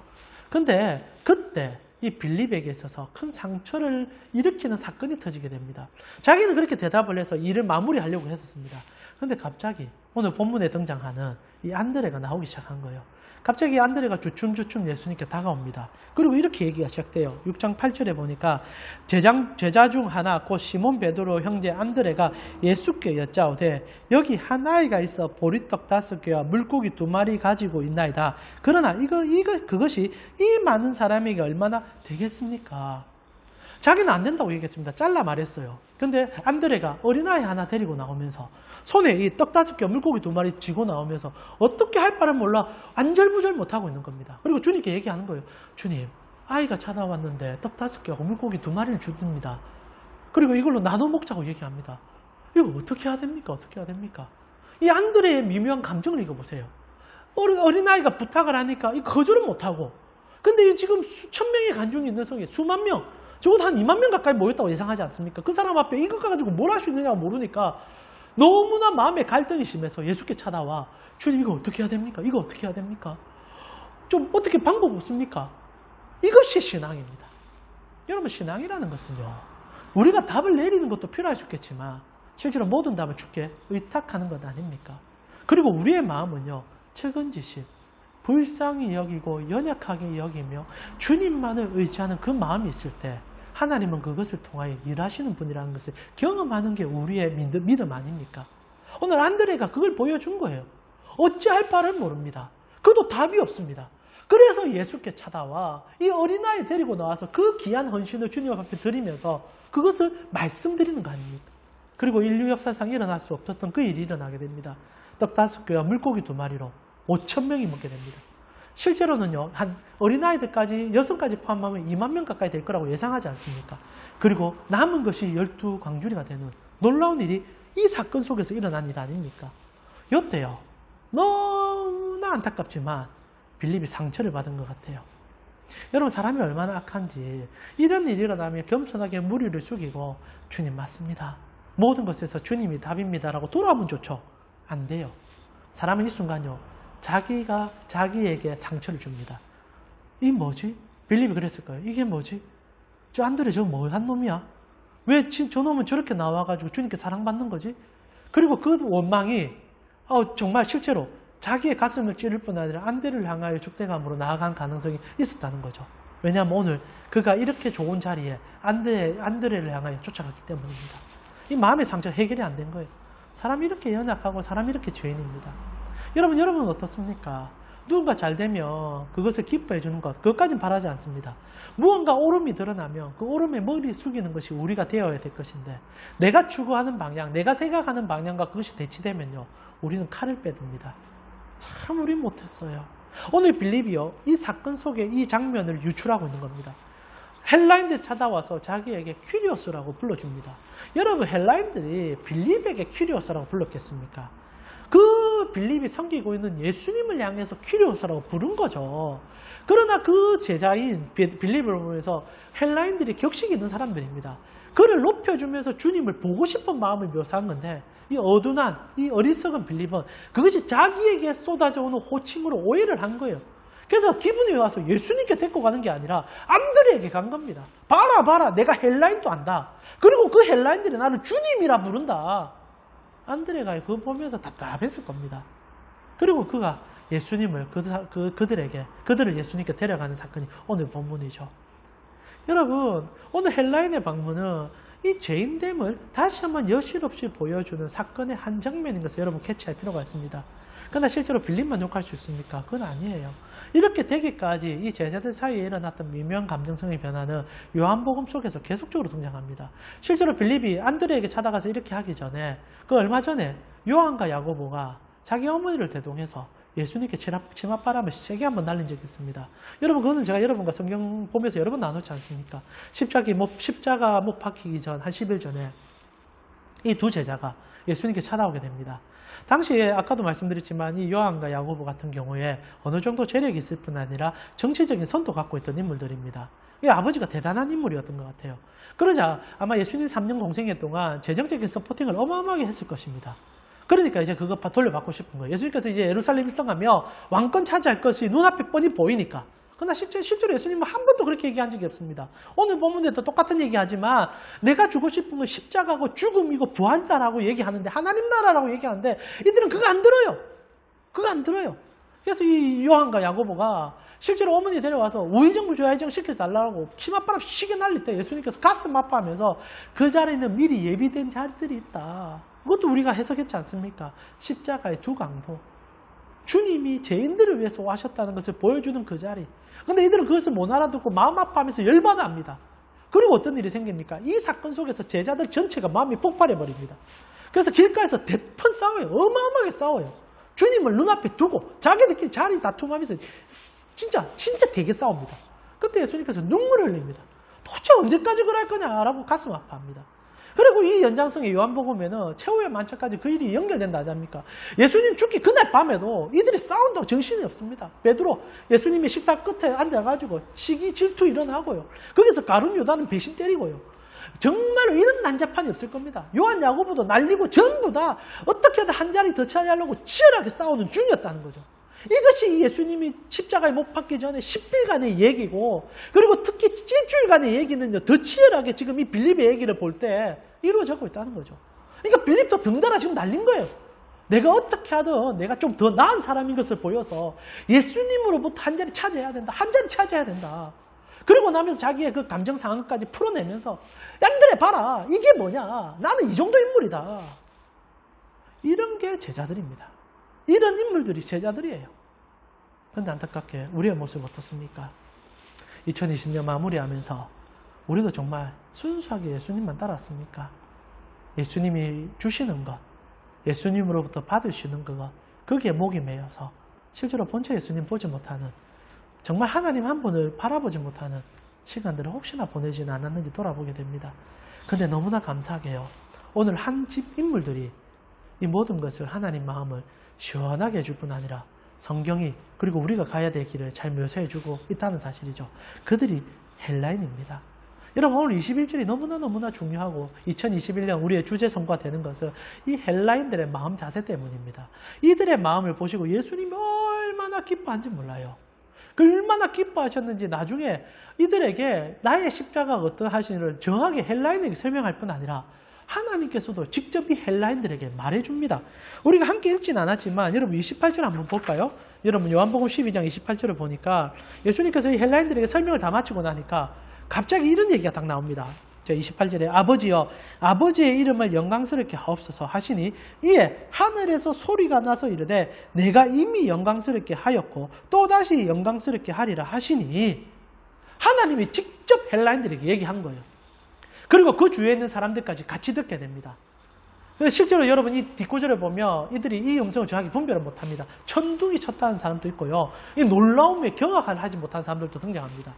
근데 그때 이 빌립에게 있어서 큰 상처를 일으키는 사건이 터지게 됩니다. 자기는 그렇게 대답을 해서 일을 마무리하려고 했었습니다. 근데 갑자기 오늘 본문에 등장하는 이 안드레가 나오기 시작한 거예요. 갑자기 안드레가 주춤주춤 예수님께 다가옵니다. 그리고 이렇게 얘기가 시작돼요. 6장 8절에 보니까 제자 중 하나 곧 시몬 베드로 형제 안드레가 예수께 여짜오되 여기 한 아이가 있어 보리떡 5개와 물고기 2마리 가지고 있나이다. 그러나 그것이 이 많은 사람에게 얼마나 되겠습니까? 자기는 안 된다고 얘기했습니다. 잘라 말했어요. 근데 안드레가 어린아이 하나 데리고 나오면서 손에 이 떡 5개, 물고기 2마리 쥐고 나오면서 어떻게 할 바를 몰라 안절부절 못하고 있는 겁니다. 그리고 주님께 얘기하는 거예요. 주님, 아이가 찾아왔는데 떡 5개하고 물고기 2마리를 줍니다. 그리고 이걸로 나눠 먹자고 얘기합니다. 이거 어떻게 해야 됩니까? 어떻게 해야 됩니까? 이 안드레의 미묘한 감정을 읽어보세요. 어린아이가 부탁을 하니까 거절은 못하고 근데 지금 수천 명의 관중이 있는 성에 수만 명, 적어도 한 2만 명 가까이 모였다고 예상하지 않습니까? 그 사람 앞에 이것 가지고 뭘 할 수 있느냐 모르니까 너무나 마음에 갈등이 심해서 예수께 찾아와 주님 이거 어떻게 해야 됩니까? 이거 어떻게 해야 됩니까? 좀 어떻게 방법 없습니까? 이것이 신앙입니다. 여러분 신앙이라는 것은요. 우리가 답을 내리는 것도 필요할 수 있겠지만 실제로 모든 답을 주께 의탁하는 것 아닙니까? 그리고 우리의 마음은요. 책은지심, 불쌍히 여기고 연약하게 여기며 주님만을 의지하는 그 마음이 있을 때 하나님은 그것을 통하여 일하시는 분이라는 것을 경험하는 게 우리의 믿음 아닙니까? 오늘 안드레가 그걸 보여준 거예요. 어찌할 바를 모릅니다. 그도 답이 없습니다. 그래서 예수께 찾아와 이 어린아이 데리고 나와서 그 귀한 헌신을 주님 앞에 드리면서 그것을 말씀드리는 거 아닙니까? 그리고 인류 역사상 일어날 수 없었던 그 일이 일어나게 됩니다. 떡 5개와 물고기 2마리로 5,000명이 먹게 됩니다. 실제로는요, 한 어린아이들까지 6까지 포함하면 2만 명 가까이 될 거라고 예상하지 않습니까? 그리고 남은 것이 12광주리가 되는 놀라운 일이 이 사건 속에서 일어난 일 아닙니까? 이때요, 너무나 안타깝지만 빌립이 상처를 받은 것 같아요. 여러분 사람이 얼마나 악한지 이런 일이 일어나면 겸손하게 무리를 숙이고 주님 맞습니다. 모든 것에서 주님이 답입니다라고 돌아오면 좋죠. 안 돼요. 사람은 이 순간요. 자기가 자기에게 상처를 줍니다. 이 뭐지? 빌립이 그랬을 거예요. 이게 뭐지? 저 안드레 저 뭐한 놈이야? 왜 저 놈은 저렇게 나와가지고 주님께 사랑받는 거지? 그리고 그 원망이 정말 실제로 자기의 가슴을 찌를 뿐 아니라 안드레를 향하여 죽대감으로 나아간 가능성이 있었다는 거죠. 왜냐하면 오늘 그가 이렇게 좋은 자리에 안드레를 향하여 쫓아갔기 때문입니다. 이 마음의 상처 해결이 안 된 거예요. 사람이 이렇게 연약하고 사람이 이렇게 죄인입니다. 여러분은 어떻습니까? 누군가 잘 되면 그것을 기뻐해 주는 것, 그것까지는 바라지 않습니다. 무언가 오름이 드러나면 그 오름에 머리 숙이는 것이 우리가 되어야 될 것인데 내가 추구하는 방향, 내가 생각하는 방향과 그것이 대치되면요. 우리는 칼을 빼듭니다. 참 우리 못했어요. 오늘 빌립이요. 이 사건 속에 이 장면을 유출하고 있는 겁니다. 헬라인들 찾아와서 자기에게 퀴리오스라고 불러줍니다. 여러분 헬라인들이 빌립에게 퀴리오스라고 불렀겠습니까? 그 빌립이 섬기고 있는 예수님을 향해서 퀴리오스라고 부른 거죠. 그러나 그 제자인 빌립을 보면서 헬라인들이 격식이 있는 사람들입니다. 그를 높여주면서 주님을 보고 싶은 마음을 묘사한 건데 이 어둔한, 이 어리석은 빌립은 그것이 자기에게 쏟아져 오는 호칭으로 오해를 한 거예요. 그래서 기분이 와서 예수님께 데리고 가는 게 아니라 안드레에게 간 겁니다. 봐라 내가 헬라인도 안다. 그리고 그 헬라인들이 나를 주님이라 부른다. 안드레가 그거 보면서 답답했을 겁니다. 그리고 그가 예수님을 그들을 예수님께 데려가는 사건이 오늘 본문이죠. 여러분 오늘 헬라인의 방문은 이 죄인됨을 다시 한번 여실없이 보여주는 사건의 한 장면인 것을 여러분 캐치할 필요가 있습니다. 그러나 실제로 빌립만 욕할 수 있습니까? 그건 아니에요. 이렇게 되기까지 이 제자들 사이에 일어났던 미묘한 감정성의 변화는 요한복음 속에서 계속적으로 등장합니다. 실제로 빌립이 안드레에게 찾아가서 이렇게 하기 전에 얼마 전에 요한과 야고보가 자기 어머니를 대동해서 예수님께 치맛바람을 세게 한번 날린 적이 있습니다. 여러분 그거는 제가 여러분과 성경 보면서 여러 번 나눴지 않습니까? 십자가 못 박히기 전 한 10일 전에 이 두 제자가 예수님께 찾아오게 됩니다. 당시에 아까도 말씀드렸지만 이 요한과 야고보 같은 경우에 어느 정도 재력이 있을 뿐 아니라 정치적인 선도 갖고 있던 인물들입니다. 이 아버지가 대단한 인물이었던 것 같아요. 그러자 아마 예수님 3년 공생애 동안 재정적인 서포팅을 어마어마하게 했을 것입니다. 그러니까 이제 그거 돌려받고 싶은 거예요. 예수님께서 이제 예루살렘 입성하며 왕권 차지할 것이 눈앞에 뻔히 보이니까. 그러나 실제로 예수님은 한 번도 그렇게 얘기한 적이 없습니다. 오늘 본문에도 똑같은 얘기하지만 내가 주고 싶은 건 십자가고 죽음이고 부활이다라고 얘기하는데 하나님 나라라고 얘기하는데 이들은 그거 안 들어요. 그거 안 들어요. 그래서 이 요한과 야고보가 실제로 어머니 데려와서 우의정부 조야의정 시켜달라고 치맛바람 시게 날릴 때 예수님께서 가슴 아파하면서 그 자리는 미리 예비된 자리들이 있다. 그것도 우리가 해석했지 않습니까? 십자가의 두 강도. 주님이 죄인들을 위해서 오셨다는 것을 보여주는 그 자리. 근데 이들은 그것을 못 알아듣고 마음 아파하면서 열받아 합니다. 그리고 어떤 일이 생깁니까? 이 사건 속에서 제자들 전체가 마음이 폭발해버립니다. 그래서 길가에서 대판 싸워요. 어마어마하게 싸워요. 주님을 눈앞에 두고 자기들끼리 자리 다툼하면서 진짜 되게 싸웁니다. 그때 예수님께서 눈물을 흘립니다. 도대체 언제까지 그럴 거냐라고 가슴 아파합니다. 그리고 이 연장성의 요한복음에는 최후의 만찬까지 그 일이 연결된다 하지 않습니까? 예수님 죽기 그날 밤에도 이들이 싸운다고 정신이 없습니다. 베드로 예수님이 식탁 끝에 앉아가지고 시기 질투 일어나고요. 거기서 가룟 유다는 배신 때리고요. 정말로 이런 난잡한이 없을 겁니다. 요한 야고보도 날리고 전부 다 어떻게든 한 자리 더 차지하려고 치열하게 싸우는 중이었다는 거죠. 이것이 예수님이 십자가에 못 박기 전에 10일간의 얘기고, 그리고 특히 일주일간의 얘기는요, 더 치열하게 지금 이 빌립의 얘기를 볼 때 이루어지고 있다는 거죠. 그러니까 빌립도 등달아 지금 날린 거예요. 내가 어떻게 하든 내가 좀 더 나은 사람인 것을 보여서 예수님으로부터 한 자리 차지해야 된다. 한 자리 차지해야 된다. 그리고 나면서 자기의 그 감정 상황까지 풀어내면서, 얌들에 봐라. 이게 뭐냐. 나는 이 정도 인물이다. 이런 게 제자들입니다. 이런 인물들이 제자들이에요. 그런데 안타깝게 우리의 모습 어떻습니까? 2020년 마무리하면서 우리도 정말 순수하게 예수님만 따랐습니까? 예수님이 주시는 것, 예수님으로부터 받으시는 것, 거기에 목이 메여서 실제로 본체 예수님 보지 못하는, 정말 하나님 한 분을 바라보지 못하는 시간들을 혹시나 보내지는 않았는지 돌아보게 됩니다. 그런데 너무나 감사하게요. 오늘 한 집 인물들이 이 모든 것을, 하나님 마음을 시원하게 해줄 뿐 아니라 성경이, 그리고 우리가 가야 될 길을 잘 묘사해주고 있다는 사실이죠. 그들이 헬라인입니다. 여러분, 오늘 21절이 너무나 중요하고 2021년 우리의 주제 선고가 되는 것은 이 헬라인들의 마음 자세 때문입니다. 이들의 마음을 보시고 예수님이 얼마나 기뻐한지 몰라요. 그 얼마나 기뻐하셨는지 나중에 이들에게 나의 십자가가 어떠하시는지를 정확하게 헬라인에게 설명할 뿐 아니라 하나님께서도 직접 이 헬라인들에게 말해줍니다. 우리가 함께 읽진 않았지만 여러분 28절 한번 볼까요? 여러분 요한복음 12장 28절을 보니까 예수님께서 이 헬라인들에게 설명을 다 마치고 나니까 갑자기 이런 얘기가 딱 나옵니다. 28절에 아버지여, 아버지의 이름을 영광스럽게 하옵소서 하시니 이에 하늘에서 소리가 나서 이르되 내가 이미 영광스럽게 하였고 또다시 영광스럽게 하리라 하시니, 하나님이 직접 헬라인들에게 얘기한 거예요. 그리고 그 주위에 있는 사람들까지 같이 듣게 됩니다. 실제로 여러분 이 뒷구절을 보면 이들이 이 음성을 정확히 분별을 못합니다. 천둥이 쳤다는 사람도 있고요. 이 놀라움에 경악을 하지 못한 사람들도 등장합니다.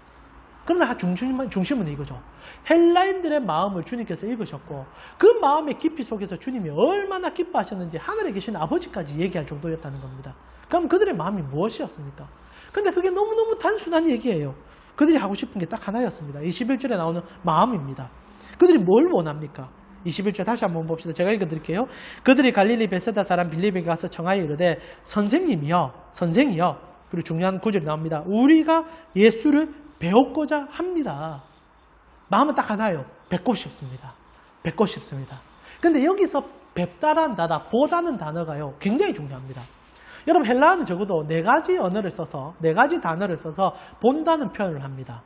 그러나 중심은 이거죠. 헬라인들의 마음을 주님께서 읽으셨고 그 마음의 깊이 속에서 주님이 얼마나 기뻐하셨는지 하늘에 계신 아버지까지 얘기할 정도였다는 겁니다. 그럼 그들의 마음이 무엇이었습니까? 근데 그게 너무너무 단순한 얘기예요. 그들이 하고 싶은 게 딱 하나였습니다. 21절에 나오는 마음입니다. 그들이 뭘 원합니까? 21절 다시 한번 봅시다. 제가 읽어드릴게요. 그들이 갈릴리 베세다 사람 빌립에게 가서 청하여 이르되 선생님이여, 선생이여. 그리고 중요한 구절이 나옵니다. 우리가 예수를 배웠고자 합니다. 마음은 딱 하나예요. 뵙고 싶습니다. 뵙고 싶습니다. 근데 여기서 뵙다란 단어, 보다는 단어가요, 굉장히 중요합니다. 여러분 헬라어는 적어도 네 가지 단어를 써서 본다는 표현을 합니다.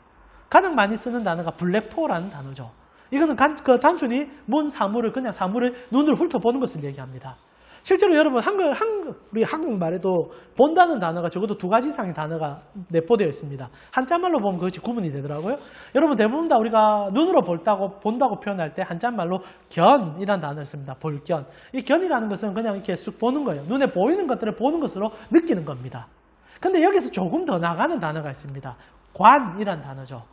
가장 많이 쓰는 단어가 블랙포라는 단어죠. 이거는 단순히 뭔 사물을, 그냥 사물을 눈으로 훑어보는 것을 얘기합니다. 실제로 여러분 우리 한국말에도 본다는 단어가 적어도 두 가지 이상의 단어가 내포되어 있습니다. 한자말로 보면 그것이 구분이 되더라고요. 여러분 대부분 다 우리가 눈으로 본다고 표현할 때 한자말로 견이라는 단어를 씁니다. 볼견. 이 견이라는 것은 그냥 이렇게 쑥 보는 거예요. 눈에 보이는 것들을 보는 것으로 느끼는 겁니다. 근데 여기서 조금 더 나가는 단어가 있습니다. 관이라는 단어죠.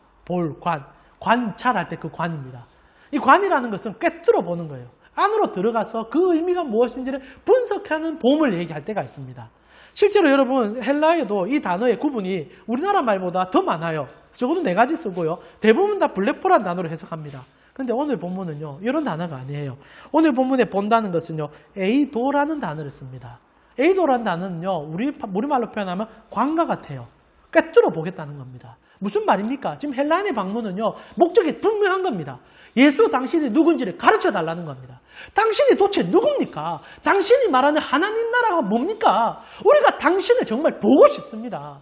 관. 관찰할 때 그 관입니다. 이 관이라는 것은 꿰뚫어 보는 거예요. 안으로 들어가서 그 의미가 무엇인지를 분석하는 봄을 얘기할 때가 있습니다. 실제로 여러분 헬라어에도 이 단어의 구분이 우리나라 말보다 더 많아요. 적어도 네 가지 쓰고요. 대부분 다 블랙포란 단어로 해석합니다. 그런데 오늘 본문은요, 이런 단어가 아니에요. 오늘 본문에 본다는 것은요, 에이도라는 단어를 씁니다. 에이도라는 단어는요, 우리말로 표현하면 관과 같아요. 꿰뚫어 보겠다는 겁니다. 무슨 말입니까? 지금 헬라인의 방문은요, 목적이 분명한 겁니다. 예수 당신이 누군지를 가르쳐 달라는 겁니다. 당신이 도대체 누굽니까? 당신이 말하는 하나님 나라가 뭡니까? 우리가 당신을 정말 보고 싶습니다.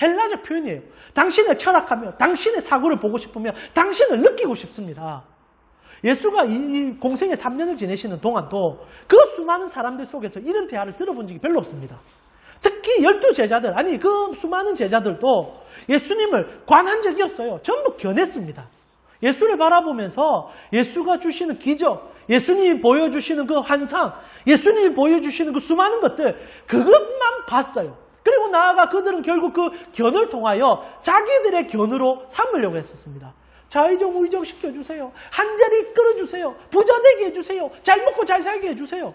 헬라적 표현이에요. 당신을 철학하며 당신의 사고를 보고 싶으며 당신을 느끼고 싶습니다. 예수가 이 공생의 3년을 지내시는 동안도 그 수많은 사람들 속에서 이런 대화를 들어본 적이 별로 없습니다. 특히 12제자들, 그 수많은 제자들도 예수님을 관한 적이 없어요. 전부 견했습니다. 예수를 바라보면서 예수가 주시는 기적, 예수님이 보여주시는 그 환상, 예수님이 보여주시는 그 수많은 것들, 그것만 봤어요. 그리고 나아가 그들은 결국 그 견을 통하여 자기들의 견으로 삼으려고 했었습니다. 좌의정 우의정 시켜주세요. 한 자리 이끌어주세요. 부자 되게 해주세요. 잘 먹고 잘 살게 해주세요.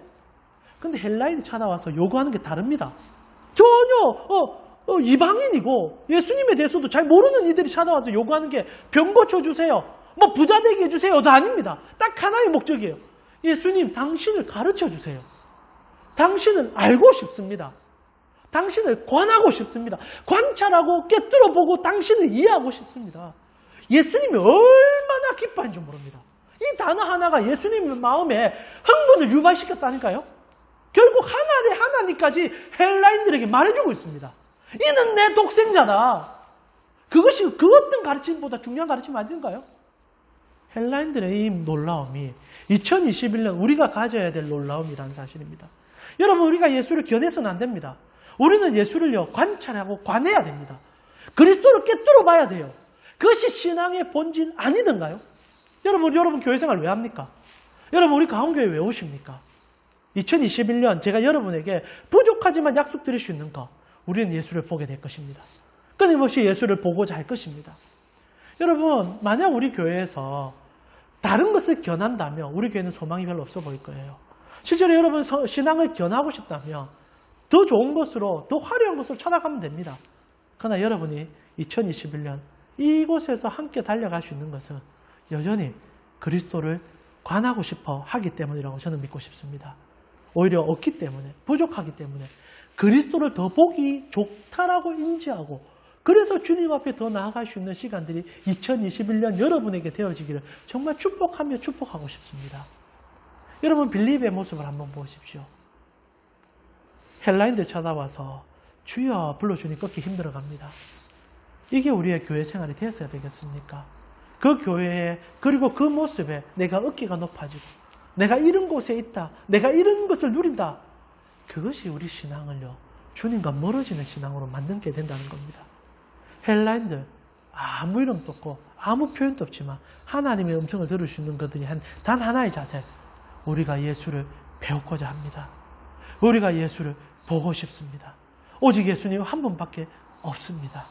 근데 헬라인이 찾아와서 요구하는 게 다릅니다. 전혀 이방인이고 예수님에 대해서도 잘 모르는 이들이 찾아와서 요구하는 게 병 고쳐주세요. 뭐 부자 되게 해주세요도 아닙니다. 딱 하나의 목적이에요. 예수님, 당신을 가르쳐주세요. 당신을 알고 싶습니다. 당신을 관하고 싶습니다. 관찰하고 꿰뚫어보고 당신을 이해하고 싶습니다. 예수님이 얼마나 기뻐한 줄 모릅니다. 이 단어 하나가 예수님의 마음에 흥분을 유발시켰다니까요. 결국 하나님까지 헬라인들에게 말해주고 있습니다. 이는 내 독생자다. 그것이 그 어떤 가르침보다 중요한 가르침 아닌가요? 헬라인들의 이 놀라움이 2021년 우리가 가져야 될 놀라움이라는 사실입니다. 여러분, 우리가 예수를 겨내서는 안 됩니다. 우리는 예수를요, 관찰하고 관해야 됩니다. 그리스도를 꿰뚫어 봐야 돼요. 그것이 신앙의 본질 아니던가요? 여러분 교회 생활 왜 합니까? 여러분, 우리 가운교회 왜 오십니까? 2021년 제가 여러분에게 부족하지만 약속드릴 수 있는 것, 우리는 예수를 보게 될 것입니다. 끊임없이 예수를 보고자 할 것입니다. 여러분, 만약 우리 교회에서 다른 것을 견한다면 우리 교회는 소망이 별로 없어 보일 거예요. 실제로 여러분 신앙을 견하고 싶다면 더 좋은 것으로, 더 화려한 것으로 찾아가면 됩니다. 그러나 여러분이 2021년 이곳에서 함께 달려갈 수 있는 것은 여전히 그리스도를 관하고 싶어 하기 때문이라고 저는 믿고 싶습니다. 오히려 없기 때문에, 부족하기 때문에 그리스도를 더 보기 좋다라고 인지하고, 그래서 주님 앞에 더 나아갈 수 있는 시간들이 2021년 여러분에게 되어지기를 정말 축복하며 축복하고 싶습니다. 여러분, 빌립의 모습을 한번 보십시오. 헬라인들 찾아와서 주여 불러주니 꺾기 힘들어갑니다. 이게 우리의 교회 생활이 되었어야 되겠습니까? 그 교회에, 그리고 그 모습에 내가 어깨가 높아지고 내가 이런 곳에 있다, 내가 이런 것을 누린다, 그것이 우리 신앙을요, 주님과 멀어지는 신앙으로 만들게 된다는 겁니다. 헬라인들 아무 이름도 없고 아무 표현도 없지만 하나님의 음성을 들을 수 있는 것들이 단 하나의 자세, 우리가 예수를 배우고자 합니다. 우리가 예수를 보고 싶습니다. 오직 예수님 한 분밖에 없습니다.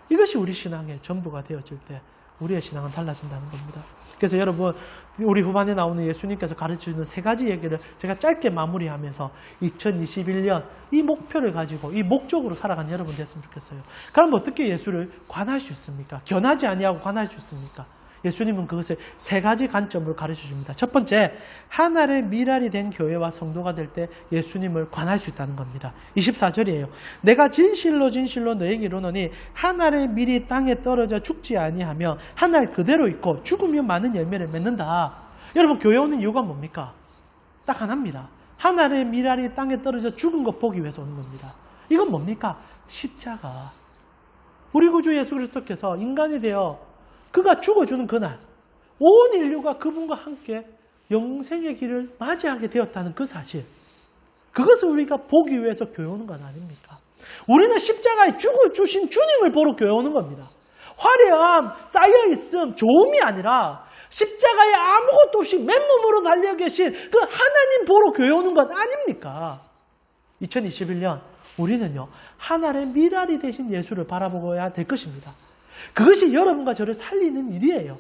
이것이 우리 신앙의 전부가 되어질 때 우리의 신앙은 달라진다는 겁니다. 그래서 여러분, 우리 후반에 나오는 예수님께서 가르쳐주는 세 가지 얘기를 제가 짧게 마무리하면서 2021년 이 목표를 가지고 이 목적으로 살아가는 여러분 됐으면 좋겠어요. 그럼 어떻게 예수를 관할 수 있습니까? 견하지 아니하고 관할 수 있습니까? 예수님은 그것을 세 가지 관점으로 가르쳐 줍니다. 첫 번째, 하나의 미랄이 된 교회와 성도가 될 때 예수님을 관할 수 있다는 겁니다. 24절이에요. 내가 진실로 진실로 너에게 이르노니 하나의 밀이 땅에 떨어져 죽지 아니하며 하나를 그대로 있고 죽으면 많은 열매를 맺는다. 여러분, 교회 오는 이유가 뭡니까? 딱 하나입니다. 하나의 미랄이 땅에 떨어져 죽은 것 보기 위해서 오는 겁니다. 이건 뭡니까? 십자가. 우리 구주 예수 그리스도께서 인간이 되어 그가 죽어주는 그날, 온 인류가 그분과 함께 영생의 길을 맞이하게 되었다는 그 사실, 그것을 우리가 보기 위해서 교회 오는 건 아닙니까? 우리는 십자가에 죽어주신 주님을 보러 교회 오는 겁니다. 화려함, 쌓여있음, 좋음이 아니라 십자가에 아무것도 없이 맨몸으로 달려 계신 그 하나님 보러 교회 오는 것 아닙니까? 2021년 우리는요, 하나의 미랄이 되신 예수를 바라보아야 될 것입니다. 그것이 여러분과 저를 살리는 일이에요.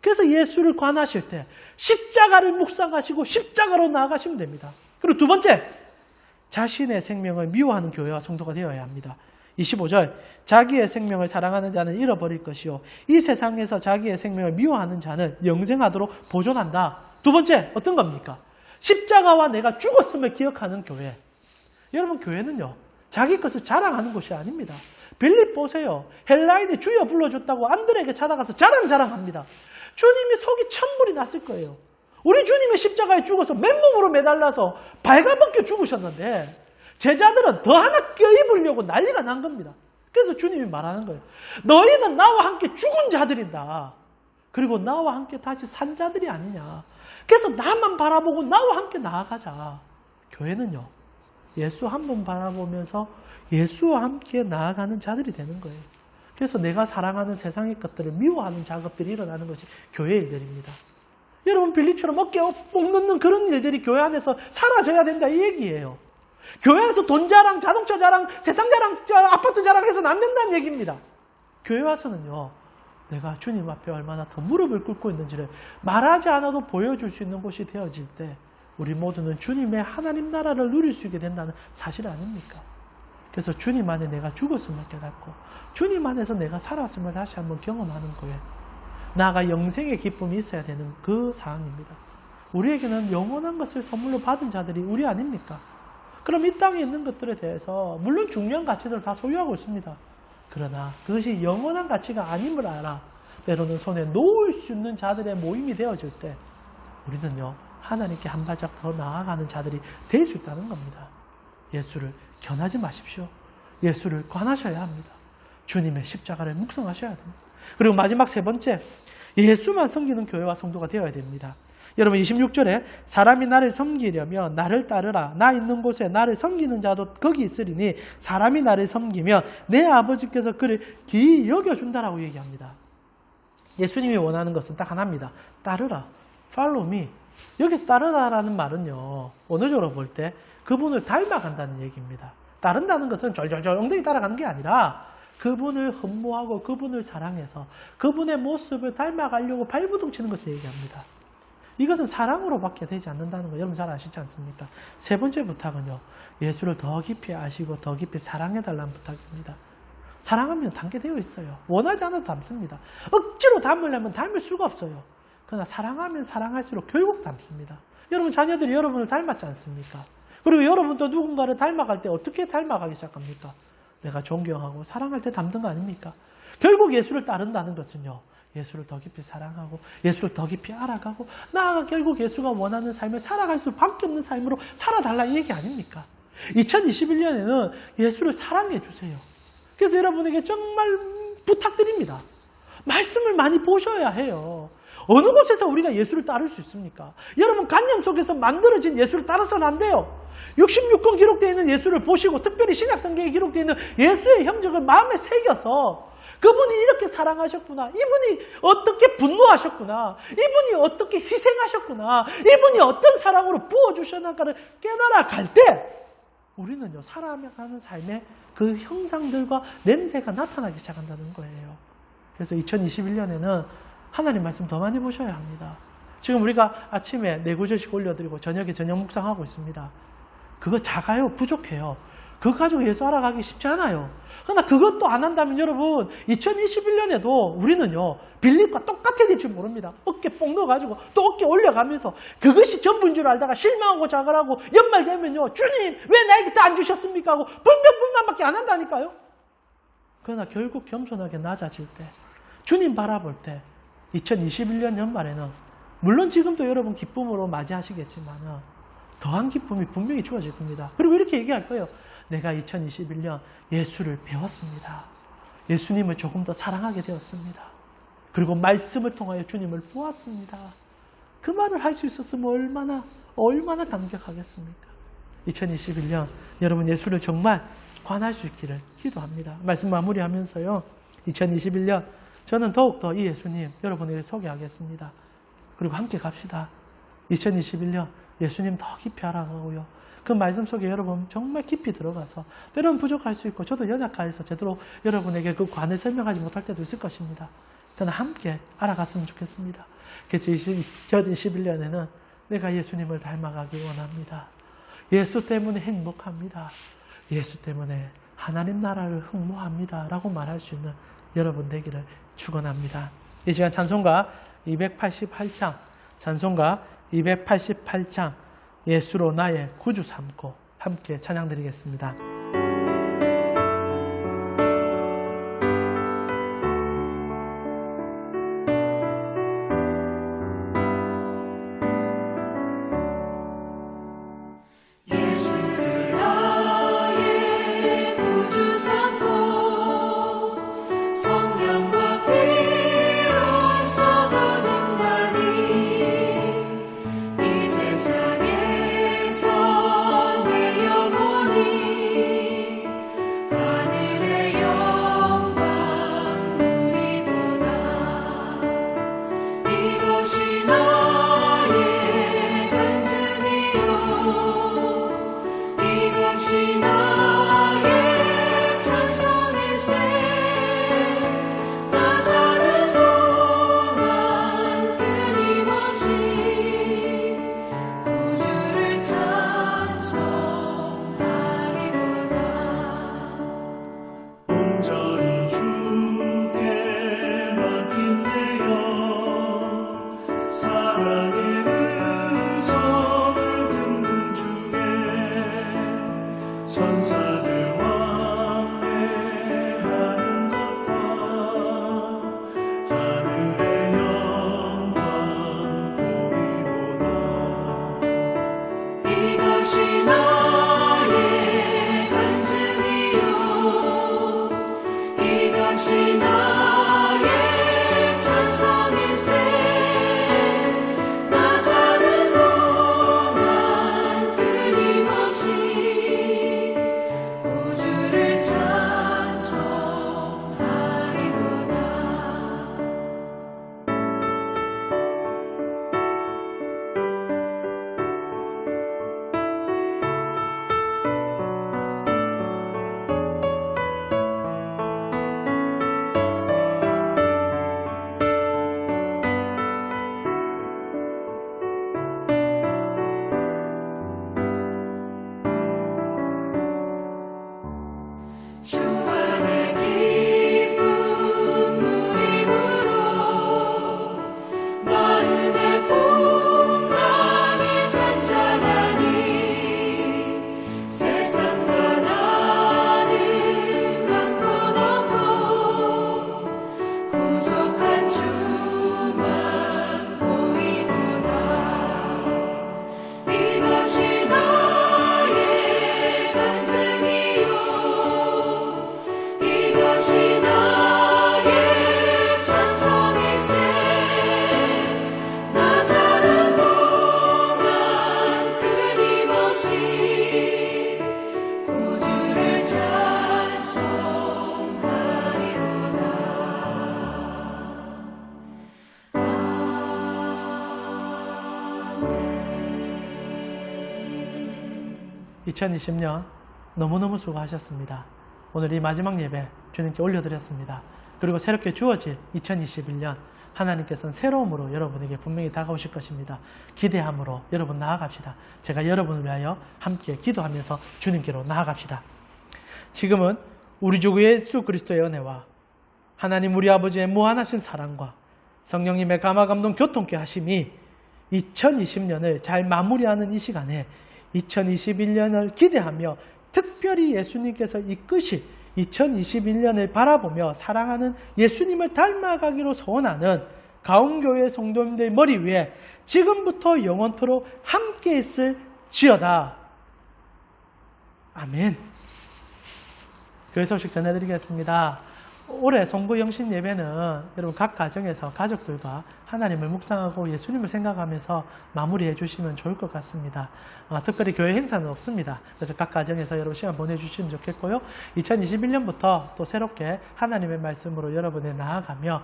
그래서 예수를 관하실 때 십자가를 묵상하시고 십자가로 나아가시면 됩니다. 그리고 두 번째, 자신의 생명을 미워하는 교회와 성도가 되어야 합니다. 25절, 자기의 생명을 사랑하는 자는 잃어버릴 것이요 이 세상에서 자기의 생명을 미워하는 자는 영생하도록 보존한다. 두 번째, 어떤 겁니까? 십자가와 내가 죽었음을 기억하는 교회. 여러분, 교회는요, 자기 것을 자랑하는 것이 아닙니다. 빌립 보세요. 헬라인이 주여 불러줬다고 안드레에게 찾아가서 자랑합니다. 주님이 속이 천불이 났을 거예요. 우리 주님의 십자가에 죽어서 맨몸으로 매달라서 발가벗겨 죽으셨는데 제자들은 더 하나 껴입으려고 난리가 난 겁니다. 그래서 주님이 말하는 거예요. 너희는 나와 함께 죽은 자들이다. 그리고 나와 함께 다시 산 자들이 아니냐. 그래서 나만 바라보고 나와 함께 나아가자. 교회는요, 예수 한 번 바라보면서 예수와 함께 나아가는 자들이 되는 거예요. 그래서 내가 사랑하는 세상의 것들을 미워하는 작업들이 일어나는 것이 교회 일들입니다. 여러분, 빌립처럼 어깨에 뽕 넣는 그런 일들이 교회 안에서 사라져야 된다, 이 얘기예요. 교회 안에서 돈 자랑, 자동차 자랑, 세상 자랑, 아파트 자랑 해서는 안 된다는 얘기입니다. 교회 와서는요, 내가 주님 앞에 얼마나 더 무릎을 꿇고 있는지를 말하지 않아도 보여줄 수 있는 곳이 되어질 때 우리 모두는 주님의 하나님 나라를 누릴 수 있게 된다는 사실 아닙니까? 그래서 주님 안에 내가 죽었음을 깨닫고 주님 안에서 내가 살았음을 다시 한번 경험하는 거예요. 나아가 영생의 기쁨이 있어야 되는 그 상황입니다. 우리에게는 영원한 것을 선물로 받은 자들이 우리 아닙니까? 그럼 이 땅에 있는 것들에 대해서 물론 중요한 가치들을 다 소유하고 있습니다. 그러나 그것이 영원한 가치가 아님을 알아 때로는 손에 놓을 수 있는 자들의 모임이 되어질 때 우리는요 하나님께 한 발짝 더 나아가는 자들이 될 수 있다는 겁니다. 예수를 견하지 마십시오. 예수를 관하셔야 합니다. 주님의 십자가를 묵상하셔야 됩니다. 그리고 마지막 세 번째, 예수만 섬기는 교회와 성도가 되어야 됩니다. 여러분 26절에 사람이 나를 섬기려면 나를 따르라. 나 있는 곳에 나를 섬기는 자도 거기 있으리니 사람이 나를 섬기면 내 아버지께서 그를 기이 여겨준다라고 얘기합니다. 예수님이 원하는 것은 딱 하나입니다. 따르라. Follow me. 여기서 따르라라는 말은요. 원어적으로 볼 때 그분을 닮아간다는 얘기입니다. 따른다는 것은 졸졸졸 엉덩이 따라가는 게 아니라 그분을 흠모하고 그분을 사랑해서 그분의 모습을 닮아가려고 발부둥치는 것을 얘기합니다. 이것은 사랑으로밖에 되지 않는다는 거 여러분 잘 아시지 않습니까? 세 번째 부탁은요. 예수를 더 깊이 아시고 더 깊이 사랑해달라는 부탁입니다. 사랑하면 닮게 되어 있어요. 원하지 않아도 닮습니다. 억지로 닮으려면 닮을 수가 없어요. 그러나 사랑하면 사랑할수록 결국 닮습니다. 여러분 자녀들이 여러분을 닮았지 않습니까? 그리고 여러분도 누군가를 닮아갈 때 어떻게 닮아가기 시작합니까? 내가 존경하고 사랑할 때 닮는 거 아닙니까? 결국 예수를 따른다는 것은요. 예수를 더 깊이 사랑하고 예수를 더 깊이 알아가고 나아가 결국 예수가 원하는 삶을 살아갈 수밖에 없는 삶으로 살아달라 이 얘기 아닙니까? 2021년에는 예수를 사랑해 주세요. 그래서 여러분에게 정말 부탁드립니다. 말씀을 많이 보셔야 해요. 어느 곳에서 우리가 예수를 따를 수 있습니까? 여러분 관념 속에서 만들어진 예수를 따라서는 안 돼요. 66권 기록되어 있는 예수를 보시고 특별히 신약성경에 기록되어 있는 예수의 형적을 마음에 새겨서 그분이 이렇게 사랑하셨구나. 이분이 어떻게 분노하셨구나. 이분이 어떻게 희생하셨구나. 이분이 어떤 사랑으로 부어주셨나를 깨달아 갈 때 우리는요 살아가는 삶의 그 형상들과 냄새가 나타나기 시작한다는 거예요. 그래서 2021년에는 하나님 말씀 더 많이 보셔야 합니다. 지금 우리가 아침에 4구절씩 올려드리고 저녁에 저녁 묵상하고 있습니다. 그거 작아요. 부족해요. 그거 가지고 예수 알아가기 쉽지 않아요. 그러나 그것도 안 한다면 여러분 2021년에도 우리는요 빌립과 똑같아질 줄 모릅니다. 어깨 뽕 넣어가지고 또 어깨 올려가면서 그것이 전부인 줄 알다가 실망하고 자갈하고 연말 되면요 주님 왜 나에게 또 안 주셨습니까 하고 불평불만밖에 안 한다니까요. 그러나 결국 겸손하게 낮아질 때 주님 바라볼 때 2021년 연말에는 물론 지금도 여러분 기쁨으로 맞이하시겠지만 더한 기쁨이 분명히 주어질 겁니다. 그리고 이렇게 얘기할 거예요. 내가 2021년 예수를 배웠습니다. 예수님을 조금 더 사랑하게 되었습니다. 그리고 말씀을 통하여 주님을 보았습니다. 그 말을 할 수 있었으면 얼마나 감격하겠습니까? 2021년 여러분 예수를 정말 관할 수 있기를 기도합니다. 말씀 마무리하면서요. 2021년 저는 더욱더 이 예수님 여러분에게 소개하겠습니다. 그리고 함께 갑시다. 2021년 예수님 더 깊이 알아가고요. 그 말씀 속에 여러분 정말 깊이 들어가서 때로는 부족할 수 있고 저도 연약해서 제대로 여러분에게 그 관을 설명하지 못할 때도 있을 것입니다. 그러나 함께 알아갔으면 좋겠습니다. 그래서 2021년에는 내가 예수님을 닮아가기 원합니다. 예수 때문에 행복합니다. 예수 때문에 하나님 나라를 흠모합니다. 라고 말할 수 있는 여러분 되기를 축원합니다. 이 시간 찬송가 288장 찬송가 288장 예수로 나의 구주 삼고 함께 찬양드리겠습니다. 2020년 너무너무 수고하셨습니다. 오늘 이 마지막 예배 주님께 올려드렸습니다. 그리고 새롭게 주어질 2021년 하나님께서는 새로움으로 여러분에게 분명히 다가오실 것입니다. 기대함으로 여러분 나아갑시다. 제가 여러분을 위하여 함께 기도하면서 주님께로 나아갑시다. 지금은 우리 주 예수 그리스도의 은혜와 하나님 우리 아버지의 무한하신 사랑과 성령님의 감화감동 교통케 하심이 2020년을 잘 마무리하는 이 시간에 2021년을 기대하며 특별히 예수님께서 이끄실 2021년을 바라보며 사랑하는 예수님을 닮아가기로 소원하는 가온교회 성도님들 머리 위에 지금부터 영원토록 함께 있을 지어다. 아멘. 교회 소식 전해드리겠습니다. 올해 송구 영신 예배는 여러분 각 가정에서 가족들과 하나님을 묵상하고 예수님을 생각하면서 마무리해 주시면 좋을 것 같습니다. 특별히 교회 행사는 없습니다. 그래서 각 가정에서 여러분 시간 보내주시면 좋겠고요. 2021년부터 또 새롭게 하나님의 말씀으로 여러분에 나아가며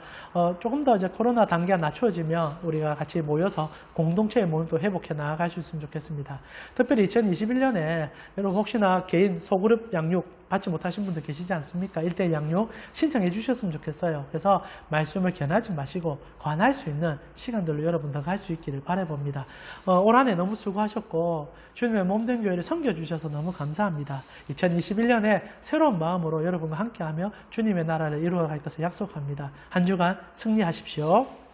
조금 더 이제 코로나 단계가 낮춰지면 우리가 같이 모여서 공동체의 모임 또 회복해 나아갈 수 있으면 좋겠습니다. 특별히 2021년에 여러분 혹시나 개인 소그룹 양육 받지 못하신 분들 계시지 않습니까? 1대1 양육 신청해 주셨으면 좋겠어요. 그래서 말씀을 견하지 마시고 관할 수 있는 시간들로 여러분들 갈 수 있기를 바라봅니다. 올 한 해 너무 수고하셨고 주님의 몸된 교회를 섬겨주셔서 너무 감사합니다. 2021년에 새로운 마음으로 여러분과 함께하며 주님의 나라를 이루어갈 것을 약속합니다. 한 주간 승리하십시오.